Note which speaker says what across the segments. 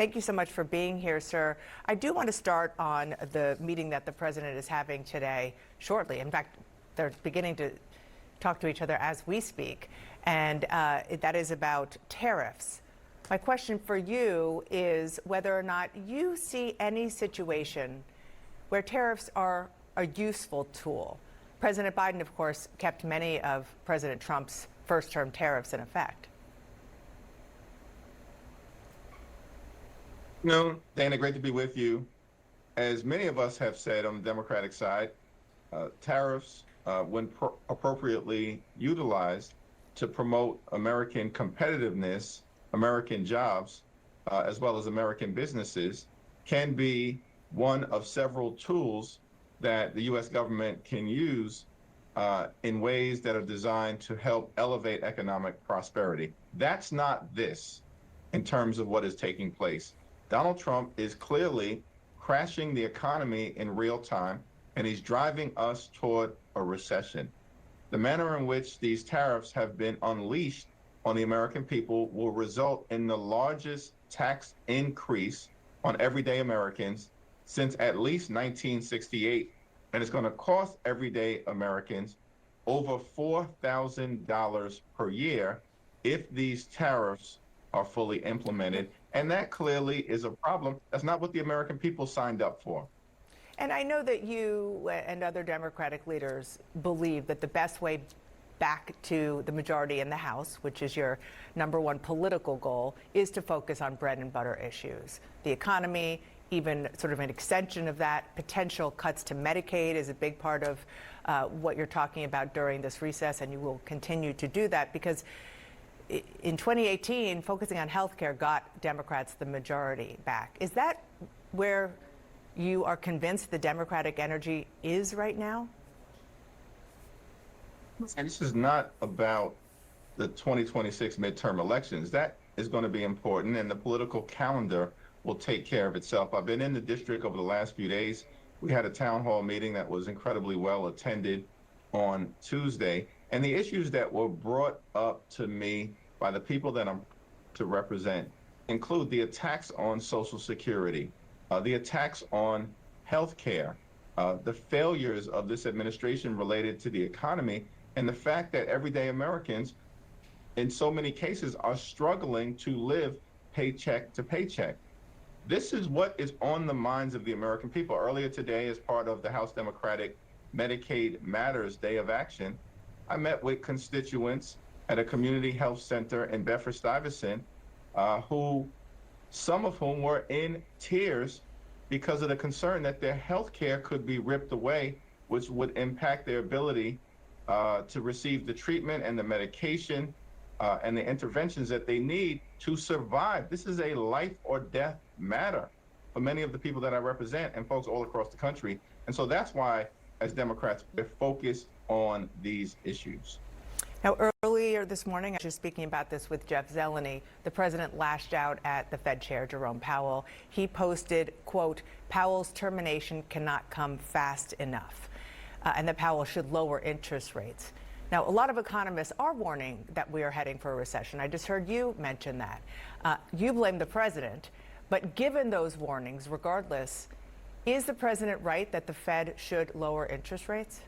Speaker 1: Thank you so much for being here, sir. I do want to start on the meeting that the president is having today shortly. In fact, they're beginning to talk to each other as we speak, and that is about tariffs. My question for you is whether or not you see any situation where tariffs are a useful tool. President Biden, of course, kept many of President Trump's first-term tariffs in effect.
Speaker 2: No, Dana, great to be with you. As many of us have said on the Democratic side, tariffs, when appropriately utilized to promote American competitiveness, American jobs, as well as American businesses, can be one of several tools that the U.S. government can use in ways that are designed to help elevate economic prosperity. That's not this in terms of what is taking place. Donald Trump is clearly crashing the economy in real time, and he's driving us toward a recession. The manner in which these tariffs have been unleashed on the American people will result in the largest tax increase on everyday Americans since at least 1968. And it's going to cost everyday Americans over $4,000 per year if these tariffs are fully implemented. And that clearly is a problem. That's not what the American people signed up for.
Speaker 1: And I know that you and other Democratic leaders believe that the best way back to the majority in the House, which is your #1 political goal, is to focus on bread and butter issues. The economy, even sort of an extension of that, potential cuts to Medicaid is a big part of what you're talking about during this recess, and you will continue to do that because in 2018, focusing on health care got Democrats the majority back. Is that where you are convinced the Democratic energy is right now?
Speaker 2: And this is not about the 2026 midterm elections. That is going to be important, and the political calendar will take care of itself. I've been in the district over the last few days. We had a town hall meeting that was incredibly well attended on Tuesday, and the issues that were brought up to me by the people that I'm to represent include the attacks on Social Security, the attacks on health care, the failures of this administration related to the economy, and the fact that everyday Americans, in so many cases, are struggling to live paycheck to paycheck. This is what is on the minds of the American people. Earlier today, as part of the House Democratic Medicaid Matters Day of Action, I met with constituents at a community health center in Bedford-Stuyvesant, some of whom were in tears because of the concern that their health care could be ripped away, which would impact their ability to receive the treatment and the medication and the interventions that they need to survive. This is a life or death matter for many of the people that I represent and folks all across the country. And so that's why, as Democrats, we're focused on these issues.
Speaker 1: Now, earlier this morning, I was just speaking about this with Jeff Zeleny. The president lashed out at the Fed chair, Jerome Powell. He posted, quote, "Powell's termination cannot come fast enough," and that Powell should lower interest rates. Now, a lot of economists are warning that we are heading for a recession. I just heard you mention that. You blame the president, but given those warnings, regardless, is the president right that the Fed should lower interest rates?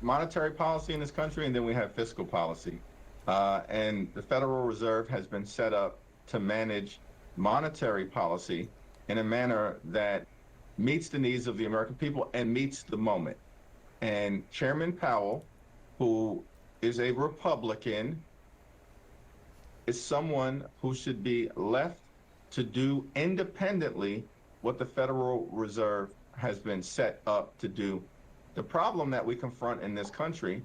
Speaker 2: Monetary policy in this country, and then we have fiscal policy. And the Federal Reserve has been set up to manage monetary policy in a manner that meets the needs of the American people and meets the moment. And Chairman Powell, who is a Republican, is someone who should be left to do independently what the Federal Reserve has been set up to do. The problem that we confront in this country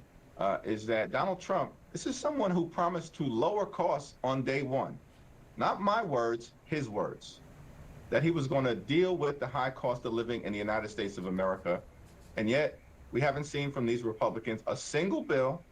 Speaker 2: is that Donald Trump, this is someone who promised to lower costs on day one. Not my words, his words. That he was going to deal with the high cost of living in the United States of America. And yet, we haven't seen from these Republicans a single bill,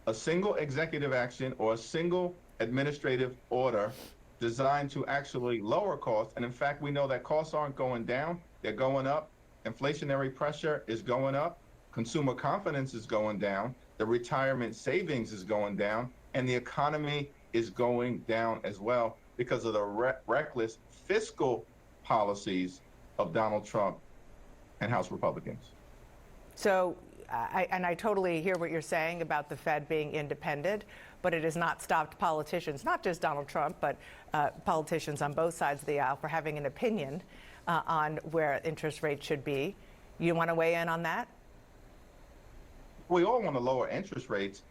Speaker 2: a single executive action, or a single administrative order designed to actually lower costs. And in fact, we know that costs aren't going down, they're going up. Inflationary pressure is going up, consumer confidence is going down, the retirement savings is going down, and the economy is going down as well because of the reckless fiscal policies of Donald Trump and House Republicans.
Speaker 1: So, I totally hear what you're saying about the Fed being independent, but it has not stopped politicians, not just Donald Trump, but politicians on both sides of the aisle for having an opinion on where interest rates should be. You want to weigh in on that?
Speaker 2: We all want to lower interest rates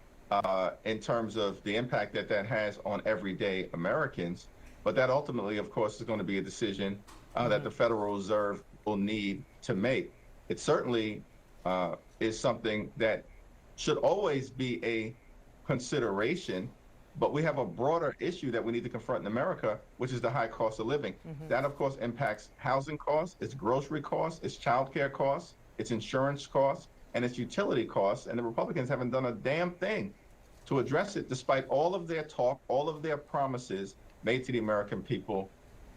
Speaker 2: in terms of the impact that that has on everyday Americans. But that ultimately, of course, is going to be a decision that the Federal Reserve will need to make. It certainly is something that should always be a consideration, but we have a broader issue that we need to confront in America, which is the high cost of living. That, of course, impacts housing costs, it's grocery costs, it's childcare costs, it's insurance costs, and it's utility costs. And the Republicans haven't done a damn thing to address it, despite all of their talk, all of their promises made to the American people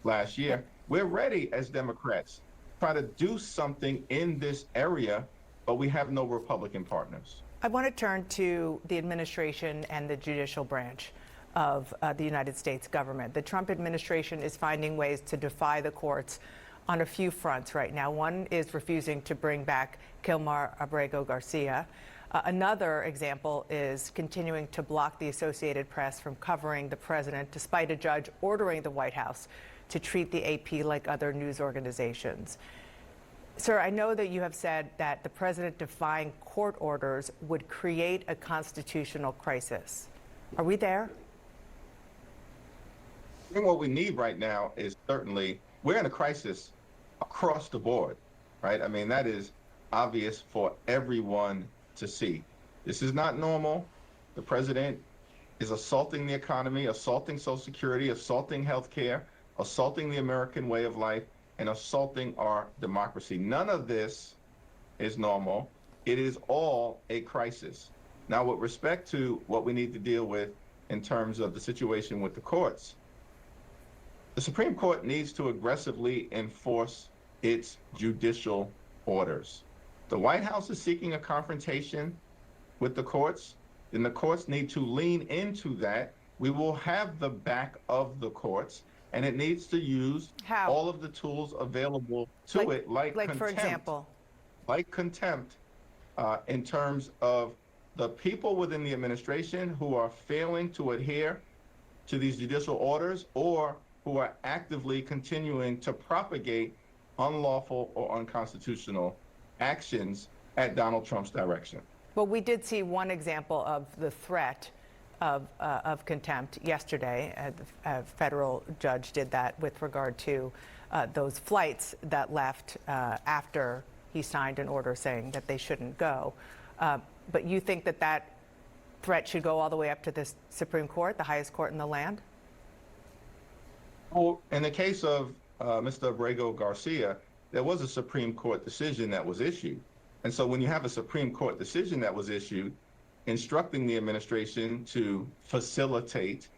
Speaker 2: last year. We're ready as Democrats to try to do something in this area, but we have no Republican partners.
Speaker 1: I want to turn to the administration and the judicial branch of the United States government. The Trump administration is finding ways to defy the courts on a few fronts right now. One is refusing to bring back Kilmar Abrego Garcia. Another example is continuing to block the Associated Press from covering the president, despite a judge ordering the White House to treat the AP like other news organizations. Sir, I know that you have said that the president defying court orders would create a constitutional crisis. Are we there?
Speaker 2: I think what we need right now is certainly, we're in a crisis across the board, right? I mean, that is obvious for everyone to see. This is not normal. The president is assaulting the economy, assaulting Social Security, assaulting healthcare, assaulting the American way of life, and assaulting our democracy. None of this is normal. It is all a crisis. Now, with respect to what we need to deal with in terms of the situation with the courts, the Supreme Court needs to aggressively enforce its judicial orders. The White House is seeking a confrontation with the courts, and the courts need to lean into that. We will have the back of the courts, and it needs to use all of the tools available to it, like contempt,
Speaker 1: for example,
Speaker 2: in terms of the people within the administration who are failing to adhere to these judicial orders or who are actively continuing to propagate unlawful or unconstitutional actions at Donald Trump's direction.
Speaker 1: Well, we did see one example of the threat of contempt yesterday. A federal judge did that with regard to those flights that left after he signed an order saying that they shouldn't go. But you think that that threat should go all the way up to the Supreme Court, the highest court in the land?
Speaker 2: Well, in the case of Mr. Abrego Garcia, there was a Supreme Court decision that was issued. And so when you have a Supreme Court decision that was issued instructing the administration to facilitate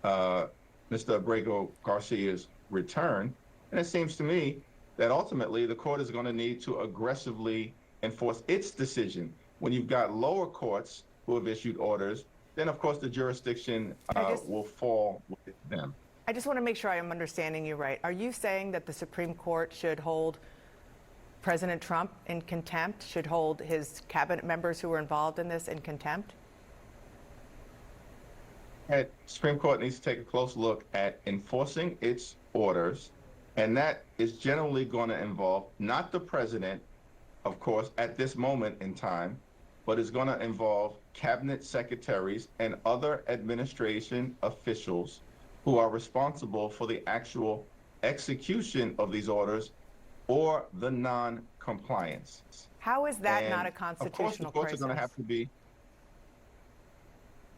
Speaker 2: Mr. Abrego Garcia's return, and it seems to me that ultimately the court is going to need to aggressively enforce its decision. When you've got lower courts who have issued orders, then of course the jurisdiction will fall with them.
Speaker 1: I just want to make sure I am understanding you right. Are you saying that the Supreme Court should hold President Trump in contempt, should hold his cabinet members who were involved in this in contempt?
Speaker 2: The Supreme Court needs to take a close look at enforcing its orders, and that is generally going to involve not the president, of course, at this moment in time, but is going to involve cabinet secretaries and other administration officials who are responsible for the actual execution of these orders or the non-compliance.
Speaker 1: How is that not a constitutional crisis?
Speaker 2: Of course, the courts are going to have to be.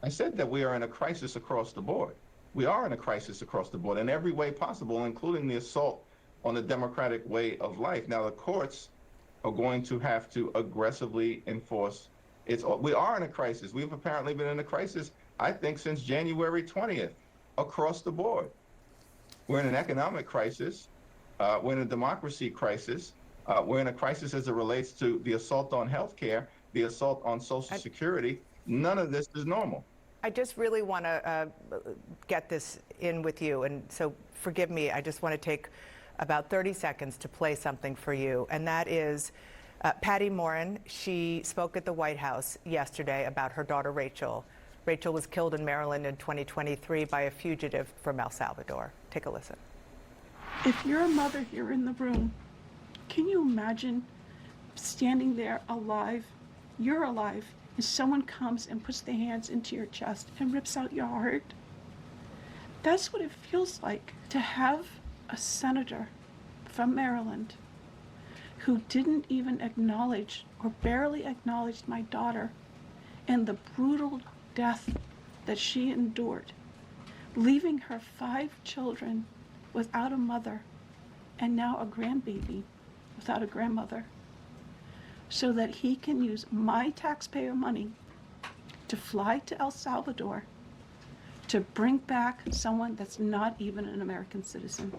Speaker 2: I said that we are in a crisis across the board. We are in a crisis across the board in every way possible, including the assault on the democratic way of life. Now, the courts are going to have to aggressively enforce its. We are in a crisis. We've apparently been in a crisis, I think, since January 20th, across the board. We're in an economic crisis. We're in a democracy crisis. We're in a crisis as it relates to the assault on healthcare, the assault on Social Security. None of this is normal.
Speaker 1: I just really want to get this in with you, and so forgive me, I just want to take about 30 seconds to play something for you, and that is Patty Morin. She spoke at the White House yesterday about her daughter Rachel. Rachel was killed in Maryland in 2023 by a fugitive from El Salvador. Take a listen.
Speaker 3: If you're a mother here in the room, can you imagine standing there alive? You're alive, and someone comes and puts their hands into your chest and rips out your heart? That's what it feels like to have a senator from Maryland who didn't even acknowledge or barely acknowledged my daughter and the brutal death that she endured, leaving her 5 children without a mother and now a grandbaby without a grandmother, so that he can use my taxpayer money to fly to El Salvador to bring back someone that's not even an American citizen.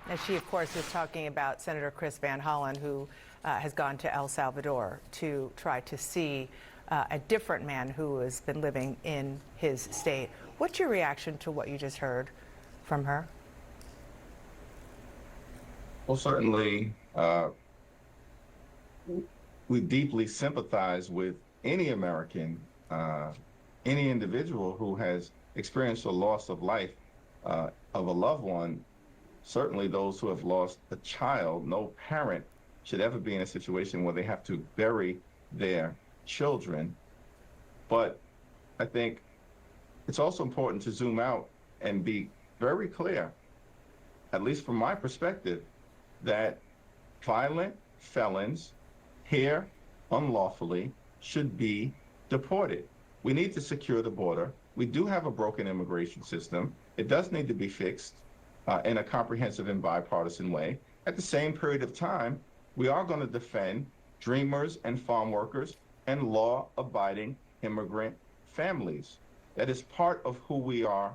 Speaker 1: And she, of course, is talking about Senator Chris Van Hollen, who has gone to El Salvador to try to see a different man who has been living in his state. What's your reaction to what you just heard from her?
Speaker 2: Well, certainly, we deeply sympathize with any American, any individual who has experienced a loss of life of a loved one. Certainly those who have lost a child. No parent should ever be in a situation where they have to bury their children. But I think it's also important to zoom out and be very clear, at least from my perspective, that violent felons here unlawfully should be deported. We need to secure the border. We do have a broken immigration system. It does need to be fixed in a comprehensive and bipartisan way. At the same period of time, we are going to defend dreamers and farm workers and law-abiding immigrant families. That is part of who we are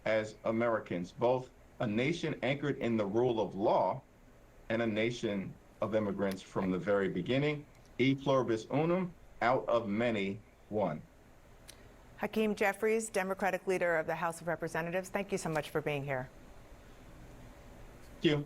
Speaker 2: as Americans, both a nation anchored in the rule of law and a nation of immigrants from the very beginning. E pluribus unum, out of many, one.
Speaker 1: Hakeem Jeffries, Democratic leader of the House of Representatives, thank you so much for being here.
Speaker 2: Thank you.